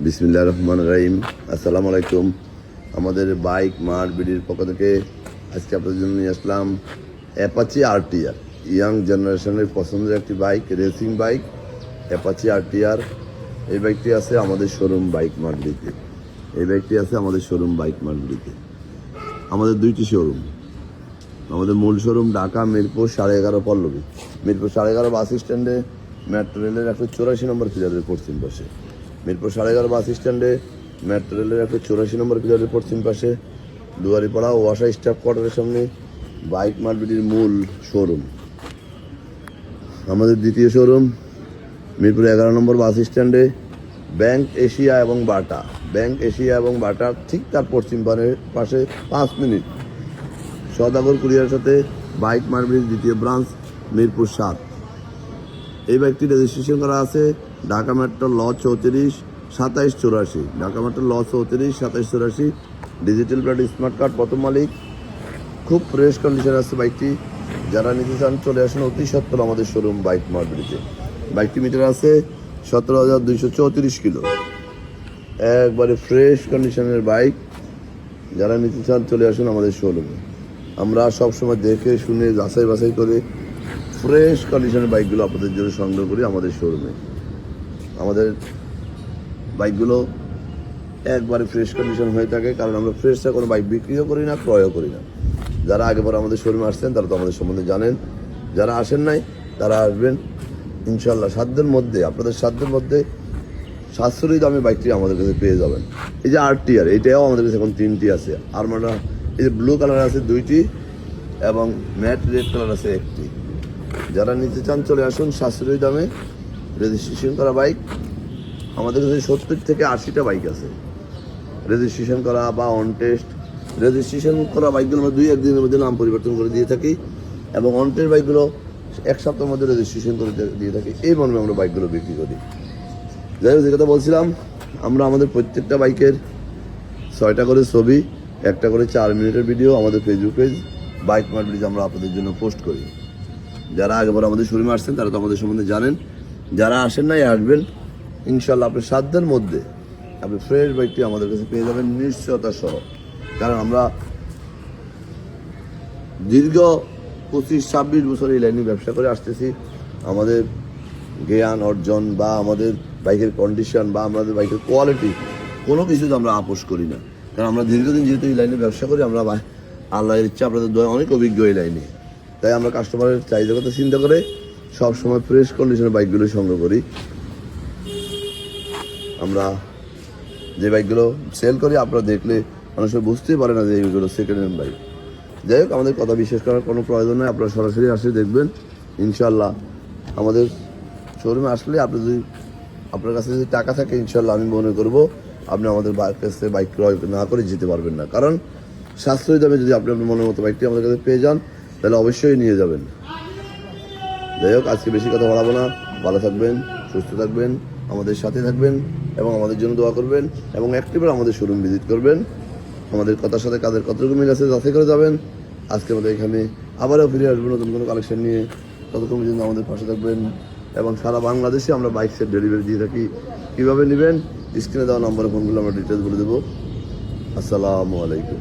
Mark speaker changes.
Speaker 1: বিসমিল্লাহির রহমানির রহিম। আসসালামু আলাইকুম। আমাদের বাইক মার্ট বিডির পক্ষ থেকে আজকে আপনাদের জন্য নিয়ে আসলাম অ্যাপাচি আরটিআর। ইয়াং জেনারেশনের পছন্দের একটি bike, racing bike Apache RTR. এই বাইকটি আছে আমাদের শোরুম বাইক মার্ট বিডিতে। আমাদের দুইটি শোরুম। আমাদের মূল শোরুম ঢাকা মিরপুর 11.5 পল্লবী। মিরপুর 11.5 বাস স্ট্যান্ডে মেট্রো রেলের 184 নম্বর পিলারের পশ্চিম পাশে। মিরপুর 11.5 বাস স্ট্যান্ডে মেট্রো রেলের 184 নম্বর পিলারের পশ্চিম পাশে দুয়ারিপাড়া ওয়াসা স্টাফ কোয়ার্টারের সামনে বাইক মার্ট বিডির মূল শোরুম। আমাদের দ্বিতীয় শোরুম মিরপুর 11 নম্বর বাস স্ট্যান্ডে ব্যাংক এশিয়া এবং বাটার ঠিক তার পশ্চিম পাশে 5 মিনিট সদাগর কুরিয়ার সাথে বাইক মার্ট বিডির দ্বিতীয় ব্রাঞ্চ মিরপুর 7। এই বাইকটি রেজিস্ট্রেশন করা আছে ঢাকা মেট্রো ল 34 2784। ডিজিটাল প্লেট স্মার্ট কার্ড, প্রথম মালিক। খুব ফ্রেশ কন্ডিশনে আছে বাইকটি। যারা নিতে চান চলে আসুন অতি সত্তর আমাদের শোরুম বাইক মার্ট বিডিতে। বাইকটি মিটার আছে 17,234 কিলো। একবারে ফ্রেশ কন্ডিশনের বাইক। যারা নিতে চান চলে আসুন আমাদের শোরুমে। আমরা সবসময় দেখে শুনে যাচাই বাছাই করে ফ্রেশ কন্ডিশনের বাইকগুলো আপনাদের জন্য সংগ্রহ করি আমাদের শোরুমে। আমাদের বাইকগুলো একবারে ফ্রেশ কন্ডিশন হয়ে থাকে, কারণ আমরা ফ্রেশটা কোনো বাইক বিক্রিও করি না, ক্রয়ও করি না। যারা আগে পরে আমাদের শোরুমে আসছেন তারা তো আমাদের সম্বন্ধে জানেন। যারা আসেন নাই তারা আসবেন ইনশাল্লাহ। আপনাদের সাধ্যের মধ্যে সাশ্রয়ী দামে বাইকটি আমাদের কাছে পেয়ে যাবেন। এই যে আরটিআর, এটাও আমাদের কাছে এখন 3টি আছে। আর মানে এই যে ব্লু কালার আছে 2টি এবং ম্যাট রেড কালার আছে 1টি। যারা নিতে চান চলে আসুন সাশ্রয়ী দামে। রেজিস্ট্রেশন করা বাইক আমাদের কাছে 70 থেকে 80টা বাইক আছে রেজিস্ট্রেশন করা বা অন টেস্ট। রেজিস্ট্রেশন করা বাইকগুলো আমরা 2-1 দিনের মধ্যে নাম পরিবর্তন করে দিয়ে থাকি এবং অন টেস্ট বাইকগুলো 1 সপ্তাহের মধ্যে রেজিস্ট্রেশন করে দিয়ে থাকি। এই মর্মে আমরা বাইকগুলো বিক্রি করি। যাই হোক, যে কথা বলছিলাম, আমরা আমাদের প্রত্যেকটা বাইকের 6টা করে ছবি, 1টা করে 4 মিনিটের ভিডিও আমাদের Facebook page bike mart BD আমরা আপনাদের জন্য পোস্ট করি। যারা আগেবার আমাদের শোরুমে আসছেন তারা তো আমাদের সম্বন্ধে জানেন। যারা আসেন নাই আসবেন ইনশাল্লাহ। আপনার সাধ্যের মধ্যে আপনি ফ্রেশ বাইকটি আমাদের কাছে পেয়ে যাবেন নিশ্চয়তা সহ। কারণ আমরা দীর্ঘ 25-26 বছর এই লাইনে ব্যবসা করে আসতেছি। আমাদের জ্ঞান অর্জন বা আমাদের বাইকের কন্ডিশন বা আমাদের বাইকের কোয়ালিটি কোনো কিছুতে আমরা আপোষ করি না। কারণ আমরা দীর্ঘদিন যেহেতু এই লাইনে ব্যবসা করি, আমরা আল্লাহর ইচ্ছা আপনাদের দয়া অনেক অভিজ্ঞ এই লাইনে। তাই আমরা কাস্টমারের চাহিদার কথা চিন্তা করে সবসময় ফ্রেশ কন্ডিশনের বাইকগুলো সংগ্রহ করি। আমরা যে বাইকগুলো সেল করি আপনারা দেখলে মানুষের বুঝতেই পারে না যে এইগুলো সেকেন্ড হ্যান্ড বাইক। যাই হোক, আমাদের কথা বিশ্বাস করার কোনো প্রয়োজন নেই। আপনারা সরাসরি আসলে দেখবেন ইনশাল্লাহ। আমাদের শোরুমে আসলে আপনার কাছে যদি টাকা থাকে ইনশাল্লাহ আমি মনে করবো আপনি আমাদের কাছে বাইক ক্রয় না করে যেতে পারবেন না। কারণ সাশ্রয়ী দামে যদি আপনি আপনার মনের মতো বাইকটি আমাদের কাছে পেয়ে যান তাহলে অবশ্যই নিয়ে যাবেন। যাই হোক, আজকে বেশি কথা বাড়াবো না। ভালো থাকবেন, সুস্থ থাকবেন, আমাদের সাথে থাকবেন এবং আমাদের জন্য দোয়া করবেন এবং একটিবার আমাদের শোরুম ভিজিট করবেন। আমাদের কথার সাথে কাদের কতটুকু মিল আছে যাচাই করে যাবেন। আজকে আমাদের এখানে আবারও ফিরে আসবেন নতুন কোনো কালেকশন নিয়ে। ততক্ষণ পর্যন্ত আমাদের পাশে থাকবেন এবং সারা বাংলাদেশে আমরা বাইক সেট ডেলিভারি দিয়ে থাকি। কীভাবে নেবেন স্ক্রিনে দেওয়া নম্বরে ফোনগুলো আমরা ডিটেলস বলে দেবো। আসসালামু আলাইকুম।